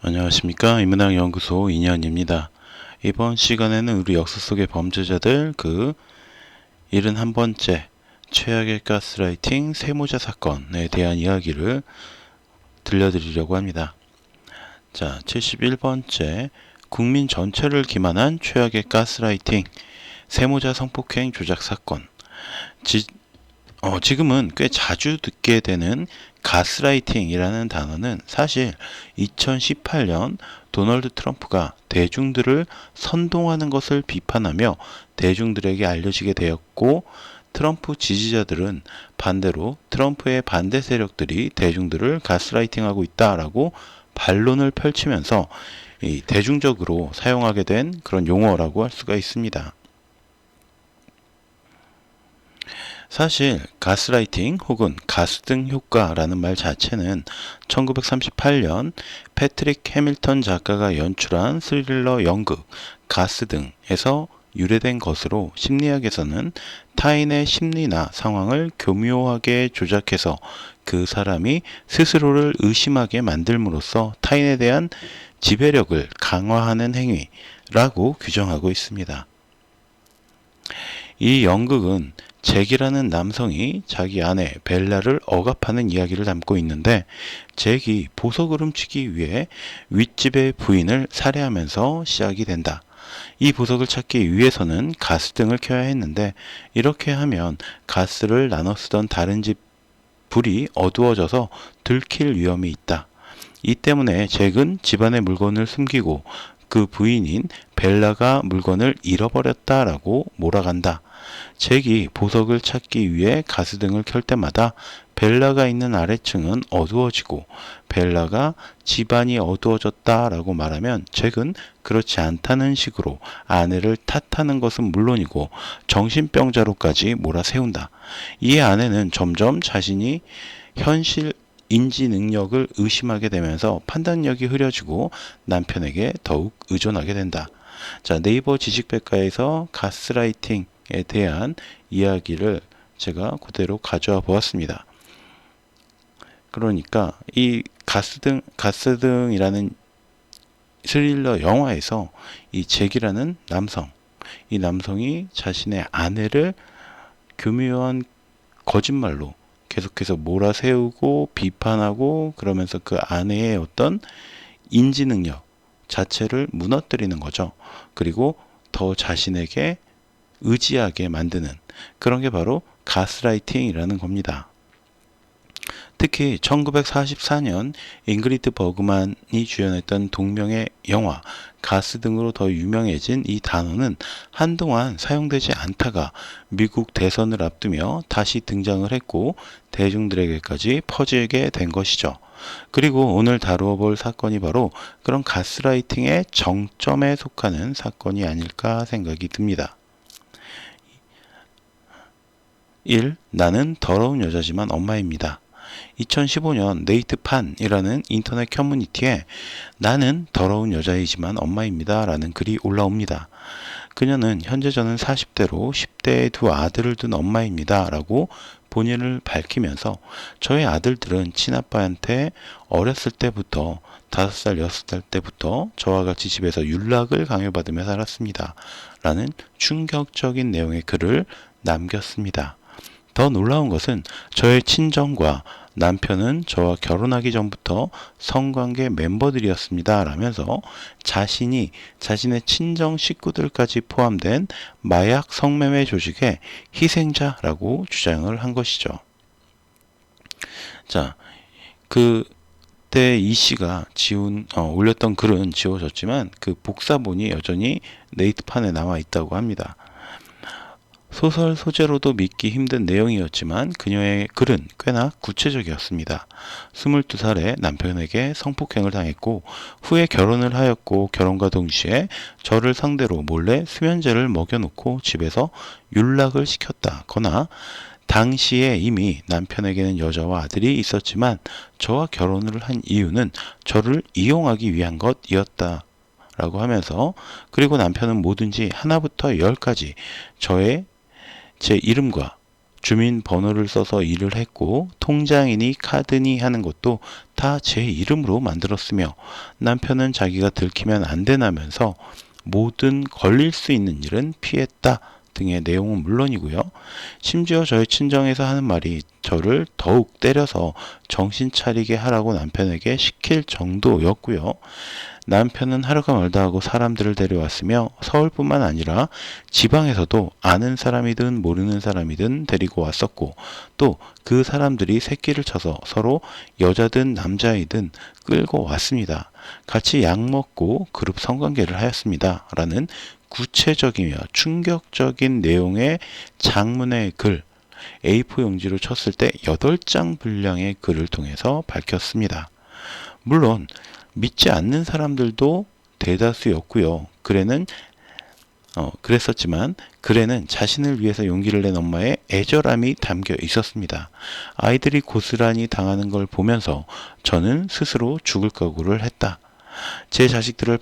안녕하십니까. 인문학연구소 인현입니다. 이번 시간에는 우리 역사 속의 범죄자들 71번째 최악의 가스라이팅 세모자 사건에 대한 이야기를 들려드리려고 합니다. 자, 71번째 국민 전체를 기만한 최악의 가스라이팅 세모자 성폭행 조작 사건. 지금은 꽤 자주 듣게 되는 가스라이팅이라는 단어는 사실 2018년 도널드 트럼프가 대중들을 선동하는 것을 비판하며 대중들에게 알려지게 되었고, 트럼프 지지자들은 반대로 트럼프의 반대 세력들이 대중들을 가스라이팅하고 있다라고 반론을 펼치면서 대중적으로 사용하게 된 그런 용어라고 할 수가 있습니다. 사실 가스라이팅 혹은 가스등 효과라는 말 자체는 1938년 패트릭 해밀턴 작가가 연출한 스릴러 연극 가스등에서 유래된 것으로, 심리학에서는 타인의 심리나 상황을 교묘하게 조작해서 그 사람이 스스로를 의심하게 만들므로써 타인에 대한 지배력을 강화하는 행위라고 규정하고 있습니다. 이 연극은 잭이라는 남성이 자기 아내 벨라를 억압하는 이야기를 담고 있는데, 잭이 보석을 훔치기 위해 윗집의 부인을 살해하면서 시작이 된다. 이 보석을 찾기 위해서는 가스등을 켜야 했는데, 이렇게 하면 가스를 나눠 쓰던 다른 집 불이 어두워져서 들킬 위험이 있다. 이 때문에 잭은 집안의 물건을 숨기고 그 부인인 벨라가 물건을 잃어버렸다라고 몰아간다. 잭이 보석을 찾기 위해 가스등을 켤 때마다 벨라가 있는 아래층은 어두워지고, 벨라가 집안이 어두워졌다라고 말하면 잭은 그렇지 않다는 식으로 아내를 탓하는 것은 물론이고 정신병자로까지 몰아세운다. 이에 아내는 점점 자신이 현실 인지 능력을 의심하게 되면서 판단력이 흐려지고 남편에게 더욱 의존하게 된다. 자, 네이버 지식백과에서 가스라이팅에 대한 이야기를 제가 그대로 가져와 보았습니다. 그러니까 이 가스등이라는 스릴러 영화에서 이 잭이라는 남성, 이 남성이 자신의 아내를 교묘한 거짓말로 계속해서 몰아세우고 비판하고, 그러면서 그 아내의 어떤 인지 능력 자체를 무너뜨리는 거죠. 그리고 더 자신에게 의지하게 만드는 그런 게 바로 가스라이팅이라는 겁니다. 특히 1944년 잉그리드 버그만이 주연했던 동명의 영화 가스등으로 더 유명해진 이 단어는 한동안 사용되지 않다가 미국 대선을 앞두며 다시 등장을 했고 대중들에게까지 퍼지게 된 것이죠. 그리고 오늘 다루어 볼 사건이 바로 그런 가스라이팅의 정점에 속하는 사건이 아닐까 생각이 듭니다. 1. 나는 더러운 여자지만 엄마입니다. 2015년 네이트판이라는 인터넷 커뮤니티에 나는 더러운 여자이지만 엄마입니다 라는 글이 올라옵니다. 그녀는 현재 저는 40대로 10대의 두 아들을 둔 엄마입니다 라고 본인을 밝히면서, 저의 아들들은 친아빠한테 어렸을 때부터 5살, 6살 때부터 저와 같이 집에서 윤락을 강요받으며 살았습니다 라는 충격적인 내용의 글을 남겼습니다. 더 놀라운 것은 저의 친정과 남편은 저와 결혼하기 전부터 성관계 멤버들이었습니다 라면서 자신이 자신의 친정 식구들까지 포함된 마약 성매매 조직의 희생자라고 주장을 한 것이죠. 자, 그때 이 씨가 올렸던 글은 지워졌지만 그 복사본이 여전히 네이트판에 남아 있다고 합니다. 소설 소재로도 믿기 힘든 내용이었지만 그녀의 글은 꽤나 구체적이었습니다. 22살에 남편에게 성폭행을 당했고 후에 결혼을 하였고, 결혼과 동시에 저를 상대로 몰래 수면제를 먹여놓고 집에서 윤락을 시켰다거나, 당시에 이미 남편에게는 여자와 아들이 있었지만 저와 결혼을 한 이유는 저를 이용하기 위한 것이었다 라고 하면서, 그리고 남편은 뭐든지 하나부터 10까지 제 이름과 주민번호를 써서 일을 했고 통장이니 카드니 하는 것도 다 제 이름으로 만들었으며 남편은 자기가 들키면 안 되나면서 모든 걸릴 수 있는 일은 피했다 등의 내용은 물론이고요. 심지어 저희 친정에서 하는 말이 저를 더욱 때려서 정신 차리게 하라고 남편에게 시킬 정도였고요. 남편은 하루가 멀다 하고 사람들을 데려왔으며 서울뿐만 아니라 지방에서도 아는 사람이든 모르는 사람이든 데리고 왔었고 또 그 사람들이 새끼를 쳐서 서로 여자든 남자이든 끌고 왔습니다. 같이 약 먹고 그룹 성관계를 하였습니다. 라는 구체적이며 충격적인 내용의 장문의 글 A4 용지로 쳤을 때 8장 분량의 글을 통해서 밝혔습니다. 물론 믿지 않는 사람들도 대다수였고요. 그랬었지만 글에는 자신을 위해서 용기를 낸 엄마의 애절함이 담겨 있었습니다. 아이들이 고스란히 당하는 걸 보면서 저는 스스로 죽을 각오를 했다. 제 자식들을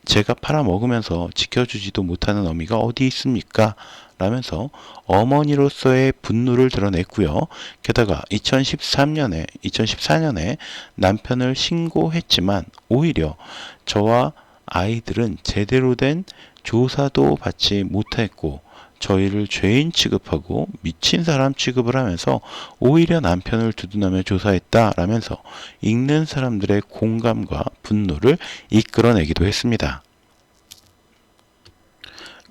제가 팔아먹으면서 지켜주지도 못하는 어미가 어디 있습니까? 라면서 어머니로서의 분노를 드러냈고요. 게다가 2014년에 남편을 신고했지만 오히려 저와 아이들은 제대로 된 조사도 받지 못했고 저희를 죄인 취급하고 미친 사람 취급을 하면서 오히려 남편을 두둔하며 조사했다라면서 읽는 사람들의 공감과 분노를 이끌어내기도 했습니다.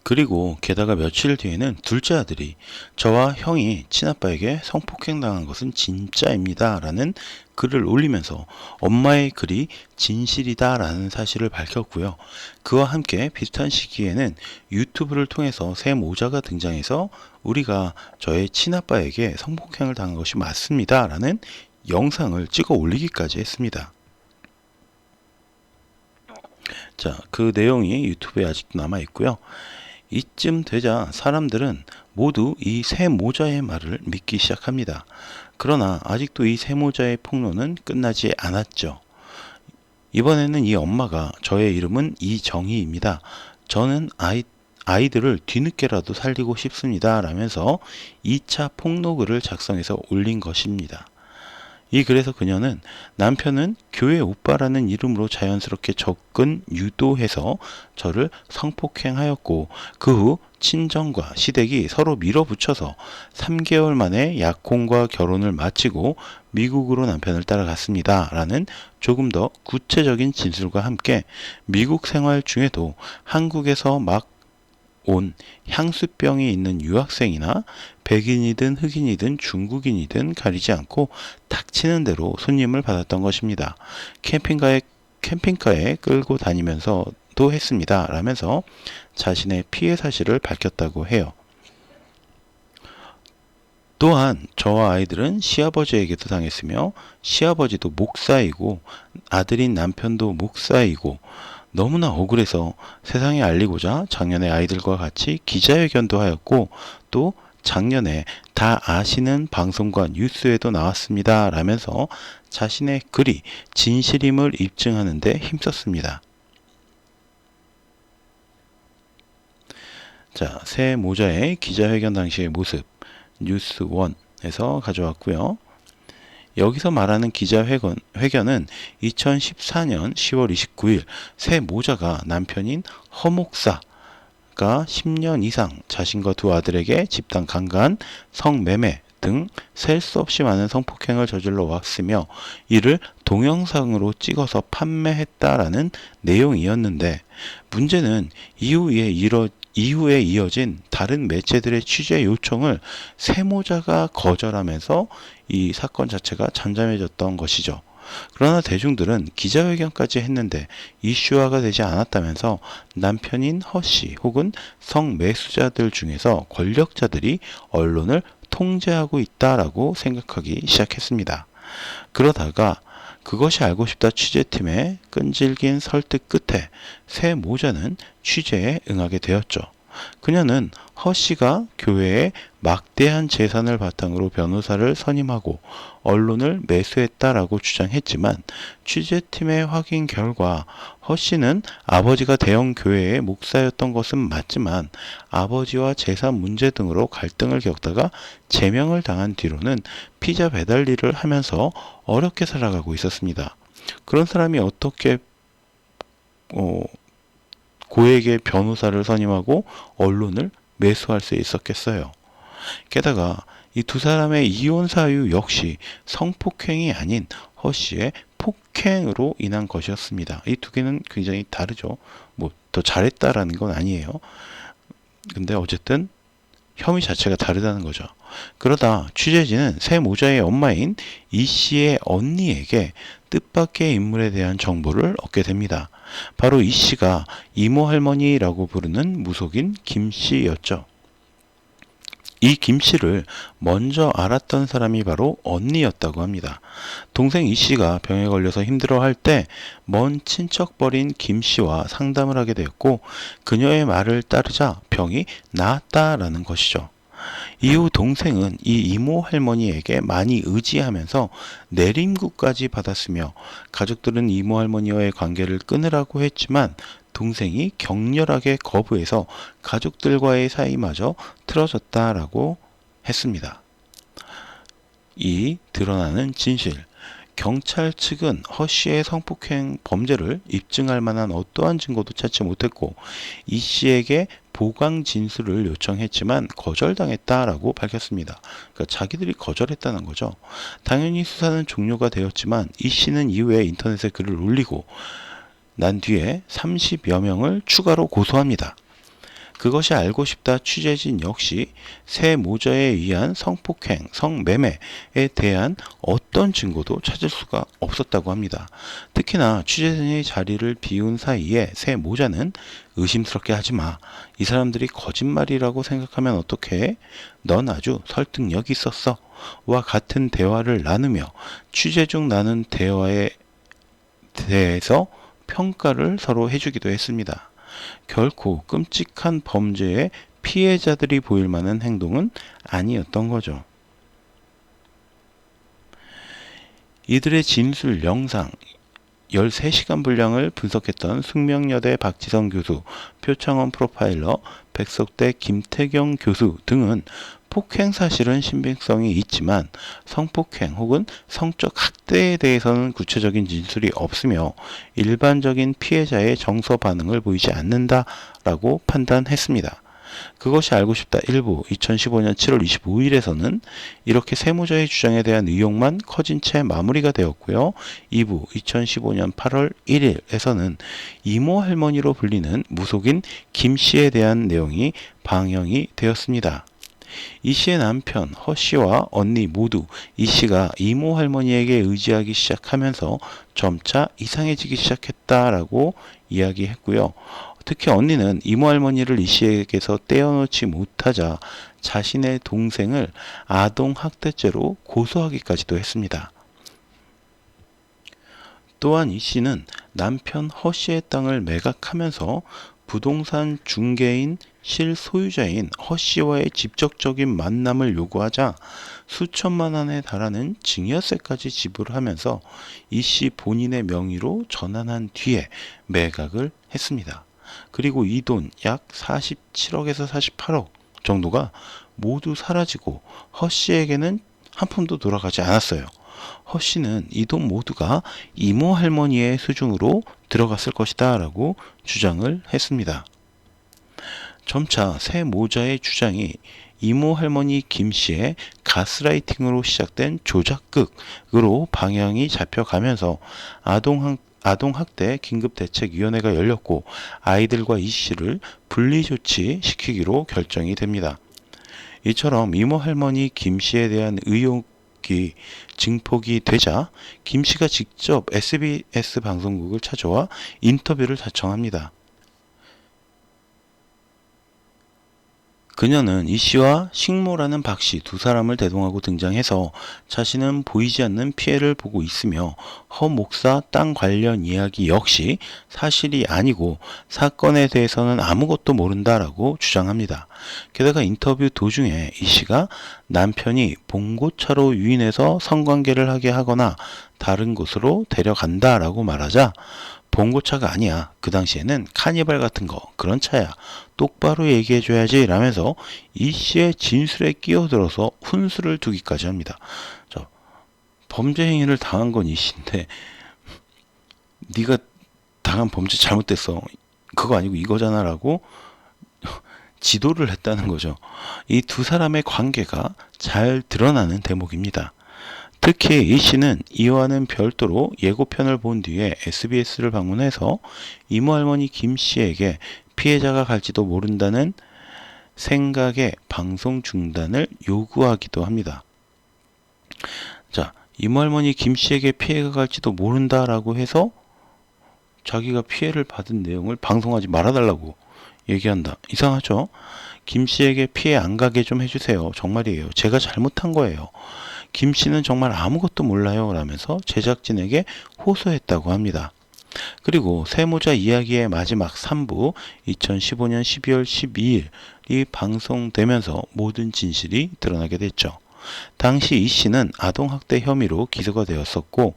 그리고 게다가 며칠 뒤에는 둘째 아들이 저와 형이 친아빠에게 성폭행 당한 것은 진짜입니다 라는 글을 올리면서 엄마의 글이 진실이다 라는 사실을 밝혔고요. 그와 함께 비슷한 시기에는 유튜브를 통해서 새 모자가 등장해서 우리가 저의 친아빠에게 성폭행을 당한 것이 맞습니다 라는 영상을 찍어 올리기까지 했습니다. 자, 그 내용이 유튜브에 아직도 남아 있고요. 이쯤 되자 사람들은 모두 이 새 모자의 말을 믿기 시작합니다. 그러나 아직도 이 새 모자의 폭로는 끝나지 않았죠. 이번에는 이 엄마가 저의 이름은 이정희입니다. 저는 아이들을 뒤늦게라도 살리고 싶습니다. 라면서 2차 폭로글을 작성해서 올린 것입니다. 이 글에서 그녀는 남편은 교회 오빠라는 이름으로 자연스럽게 접근 유도해서 저를 성폭행하였고 그 후 친정과 시댁이 서로 밀어붙여서 3개월 만에 약혼과 결혼을 마치고 미국으로 남편을 따라갔습니다. 라는 조금 더 구체적인 진술과 함께 미국 생활 중에도 한국에서 막 온 향수병이 있는 유학생이나 백인이든 흑인이든 중국인이든 가리지 않고 닥치는 대로 손님을 받았던 것입니다. 캠핑카에 끌고 다니면서도 했습니다. 라면서 자신의 피해 사실을 밝혔다고 해요. 또한 저와 아이들은 시아버지에게도 당했으며 시아버지도 목사이고 아들인 남편도 목사이고 너무나 억울해서 세상에 알리고자 작년에 아이들과 같이 기자회견도 하였고 또 작년에 다 아시는 방송과 뉴스에도 나왔습니다. 라면서 자신의 글이 진실임을 입증하는 데 힘썼습니다. 자, 새 모자의 기자회견 당시의 모습 뉴스원에서 가져왔고요. 여기서 말하는 기자회견은 2014년 10월 29일 새 모자가 남편인 허 목사가 10년 이상 자신과 두 아들에게 집단 강간, 성매매 등 셀 수 없이 많은 성폭행을 저질러 왔으며 이를 동영상으로 찍어서 판매했다라는 내용이었는데 문제는 이후에 이어진 다른 매체들의 취재 요청을 세모자가 거절하면서 이 사건 자체가 잠잠해졌던 것이죠. 그러나 대중들은 기자회견까지 했는데 이슈화가 되지 않았다면서 남편인 허씨 혹은 성매수자들 중에서 권력자들이 언론을 통제하고 있다라고 생각하기 시작했습니다. 그러다가 그것이 알고 싶다 취재팀의 끈질긴 설득 끝에 새 모자는 취재에 응하게 되었죠. 그녀는 허 씨가 교회에 막대한 재산을 바탕으로 변호사를 선임하고 언론을 매수했다라고 주장했지만 취재팀의 확인 결과 허 씨는 아버지가 대형 교회의 목사였던 것은 맞지만 아버지와 재산 문제 등으로 갈등을 겪다가 제명을 당한 뒤로는 피자 배달 일을 하면서 어렵게 살아가고 있었습니다. 그런 사람이 어떻게 고액의 변호사를 선임하고 언론을 매수할 수 있었겠어요. 게다가 이 두 사람의 이혼 사유 역시 성폭행이 아닌 허 씨의 폭행으로 인한 것이었습니다. 이 두 개는 굉장히 다르죠. 뭐 더 잘했다라는 건 아니에요. 근데 어쨌든 혐의 자체가 다르다는 거죠. 그러다 취재진은 새 모자의 엄마인 이 씨의 언니에게 뜻밖의 인물에 대한 정보를 얻게 됩니다. 바로 이 씨가 이모 할머니라고 부르는 무속인 김 씨였죠. 이 김 씨를 먼저 알았던 사람이 바로 언니였다고 합니다. 동생 이 씨가 병에 걸려서 힘들어할 때 먼 친척벌인 김 씨와 상담을 하게 되었고 그녀의 말을 따르자 병이 나았다라는 것이죠. 이후 동생은 이 이모 할머니에게 많이 의지하면서 내림굿까지 받았으며 가족들은 이모 할머니와의 관계를 끊으라고 했지만 동생이 격렬하게 거부해서 가족들과의 사이마저 틀어졌다라고 했습니다. 이 드러나는 진실. 경찰 측은 허 씨의 성폭행 범죄를 입증할 만한 어떠한 증거도 찾지 못했고 이 씨에게 보강 진술을 요청했지만 거절당했다라고 밝혔습니다. 그러니까 자기들이 거절했다는 거죠. 당연히 수사는 종료가 되었지만 이 씨는 이후에 인터넷에 글을 올리고 난 뒤에 30여 명을 추가로 고소합니다. 그것이 알고 싶다 취재진 역시 새 모자에 의한 성폭행, 성매매에 대한 어떤 증거도 찾을 수가 없었다고 합니다. 특히나 취재진의 자리를 비운 사이에 새 모자는 의심스럽게 하지 마. 이 사람들이 거짓말이라고 생각하면 어떡해? 넌 아주 설득력 있었어. 와 같은 대화를 나누며 취재 중 나눈 대화에 대해서 평가를 서로 해주기도 했습니다. 결코 끔찍한 범죄의 피해자들이 보일 만한 행동은 아니었던 거죠. 이들의 진술 영상 13시간 분량을 분석했던 숙명여대 박지성 교수, 표창원 프로파일러, 백석대 김태경 교수 등은 폭행 사실은 신빙성이 있지만 성폭행 혹은 성적 학대에 대해서는 구체적인 진술이 없으며 일반적인 피해자의 정서 반응을 보이지 않는다라고 판단했습니다. 그것이 알고 싶다 일부 2015년 7월 25일에서는 이렇게 세무자의 주장에 대한 의혹만 커진 채 마무리가 되었고요. 2부 2015년 8월 1일에서는 이모 할머니로 불리는 무속인 김 씨에 대한 내용이 방영이 되었습니다. 이 씨의 남편 허 씨와 언니 모두 이 씨가 이모 할머니에게 의지하기 시작하면서 점차 이상해지기 시작했다라고 이야기했고요. 특히 언니는 이모 할머니를 이 씨에게서 떼어놓지 못하자 자신의 동생을 아동학대죄로 고소하기까지도 했습니다. 또한 이 씨는 남편 허 씨의 땅을 매각하면서 부동산 중개인 실소유자인 허 씨와의 직접적인 만남을 요구하자 수천만 원에 달하는 증여세까지 지불하면서 이 씨 본인의 명의로 전환한 뒤에 매각을 했습니다. 그리고 이 돈 약 47억에서 48억 정도가 모두 사라지고 허 씨에게는 한 푼도 돌아가지 않았어요. 허 씨는 이 돈 모두가 이모 할머니의 수중으로 들어갔을 것이다 라고 주장을 했습니다. 점차 새 모자의 주장이 이모 할머니 김 씨의 가스라이팅으로 시작된 조작극으로 방향이 잡혀가면서 아동학대 긴급대책위원회가 열렸고 아이들과 이 씨를 분리조치시키기로 결정이 됩니다. 이처럼 이모 할머니 김 씨에 대한 의혹이 증폭이 되자 김 씨가 직접 SBS 방송국을 찾아와 인터뷰를 자청합니다. 그녀는 이 씨와 식모라는 박 씨 두 사람을 대동하고 등장해서 자신은 보이지 않는 피해를 보고 있으며 허 목사 땅 관련 이야기 역시 사실이 아니고 사건에 대해서는 아무것도 모른다라고 주장합니다. 게다가 인터뷰 도중에 이 씨가 남편이 봉고차로 유인해서 성관계를 하게 하거나 다른 곳으로 데려간다라고 말하자 봉고차가 아니야. 그 당시에는 카니발 같은 거 그런 차야. 똑바로 얘기해줘야지 라면서 이 씨의 진술에 끼어들어서 훈수를 두기까지 합니다. 범죄 행위를 당한 건 이 씨인데 네가 당한 범죄 잘못됐어. 그거 아니고 이거잖아 라고 지도를 했다는 거죠. 이 두 사람의 관계가 잘 드러나는 대목입니다. 특히 이 씨는 이와는 별도로 예고편을 본 뒤에 SBS를 방문해서 이모 할머니 김 씨에게 피해자가 갈지도 모른다는 생각에 방송 중단을 요구하기도 합니다. 자, 이모 할머니 김 씨에게 피해가 갈지도 모른다라고 해서 자기가 피해를 받은 내용을 방송하지 말아달라고 얘기한다. 이상하죠? 김 씨에게 피해 안 가게 좀 해주세요. 정말이에요. 제가 잘못한 거예요. 김 씨는 정말 아무것도 몰라요 라면서 제작진에게 호소했다고 합니다. 그리고 세모자 이야기의 마지막 3부 2015년 12월 12일이 방송되면서 모든 진실이 드러나게 됐죠. 당시 이 씨는 아동학대 혐의로 기소가 되었었고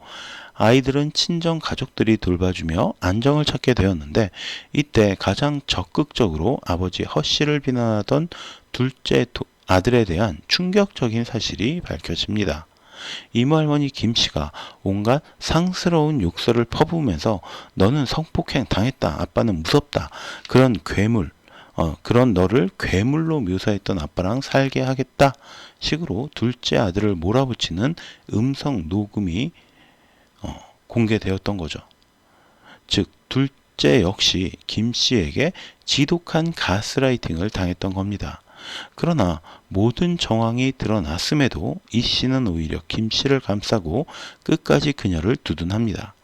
아이들은 친정 가족들이 돌봐주며 안정을 찾게 되었는데 이때 가장 적극적으로 아버지 허 씨를 비난하던 둘째 아들에 대한 충격적인 사실이 밝혀집니다. 이모 할머니 김 씨가 온갖 상스러운 욕설을 퍼부으면서 너는 성폭행 당했다. 아빠는 무섭다. 그런 괴물, 그런 너를 괴물로 묘사했던 아빠랑 살게 하겠다. 식으로 둘째 아들을 몰아붙이는 음성 녹음이 공개되었던 거죠. 즉 둘째 역시 김 씨에게 지독한 가스라이팅을 당했던 겁니다. 그러나 모든 정황이 드러났음에도 이 씨는 오히려 김 씨를 감싸고 끝까지 그녀를 두둔합니다.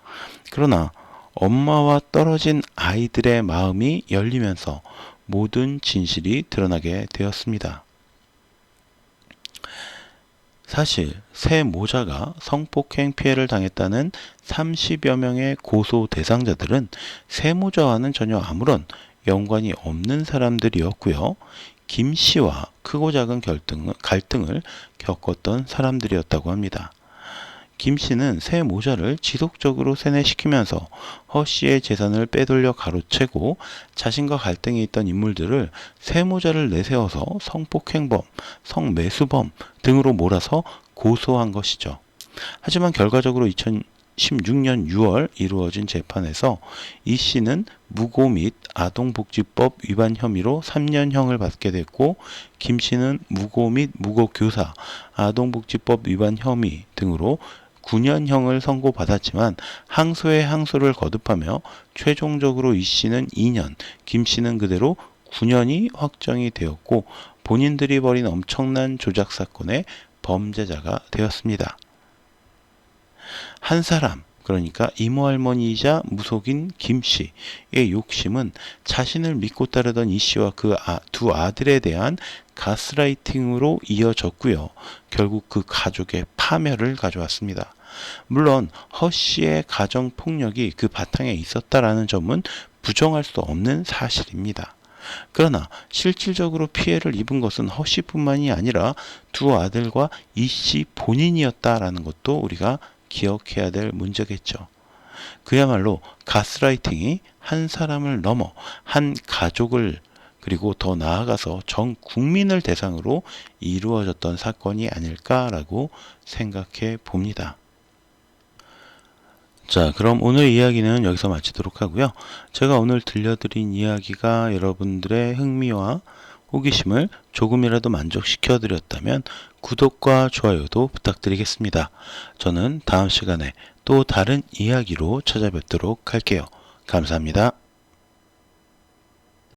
그러나 엄마와 떨어진 아이들의 마음이 열리면서 모든 진실이 드러나게 되었습니다. 사실 새 모자가 성폭행 피해를 당했다는 30여 명의 고소 대상자들은 새 모자와는 전혀 아무런 연관이 없는 사람들이었고요. 김 씨와 크고 작은 갈등을 겪었던 사람들이었다고 합니다. 김 씨는 새 모자를 지속적으로 세뇌시키면서 허 씨의 재산을 빼돌려 가로채고 자신과 갈등이 있던 인물들을 새 모자를 내세워서 성폭행범, 성매수범 등으로 몰아서 고소한 것이죠. 하지만 결과적으로 2016년 6월 이루어진 재판에서 이 씨는 무고 및 아동복지법 위반 혐의로 3년형을 받게 됐고 김 씨는 무고 및 무고교사, 아동복지법 위반 혐의 등으로 9년형을 선고받았지만 항소에 항소를 거듭하며 최종적으로 이 씨는 2년, 김 씨는 그대로 9년이 확정이 되었고 본인들이 벌인 엄청난 조작 사건의 범죄자가 되었습니다. 한 사람, 그러니까 이모 할머니이자 무속인 김 씨의 욕심은 자신을 믿고 따르던 이 씨와 그 두 아들에 대한 가스라이팅으로 이어졌고요. 결국 그 가족의 파멸을 가져왔습니다. 물론 허 씨의 가정 폭력이 그 바탕에 있었다라는 점은 부정할 수 없는 사실입니다. 그러나 실질적으로 피해를 입은 것은 허 씨뿐만이 아니라 두 아들과 이 씨 본인이었다라는 것도 우리가 기억해야 될 문제겠죠. 그야말로 가스라이팅이 한 사람을 넘어 한 가족을 그리고 더 나아가서 전 국민을 대상으로 이루어졌던 사건이 아닐까라고 생각해 봅니다. 자, 그럼 오늘 이야기는 여기서 마치도록 하고요. 제가 오늘 들려드린 이야기가 여러분들의 흥미와 호기심을 조금이라도 만족시켜 드렸다면 구독과 좋아요도 부탁드리겠습니다. 저는 다음 시간에 또 다른 이야기로 찾아뵙도록 할게요. 감사합니다.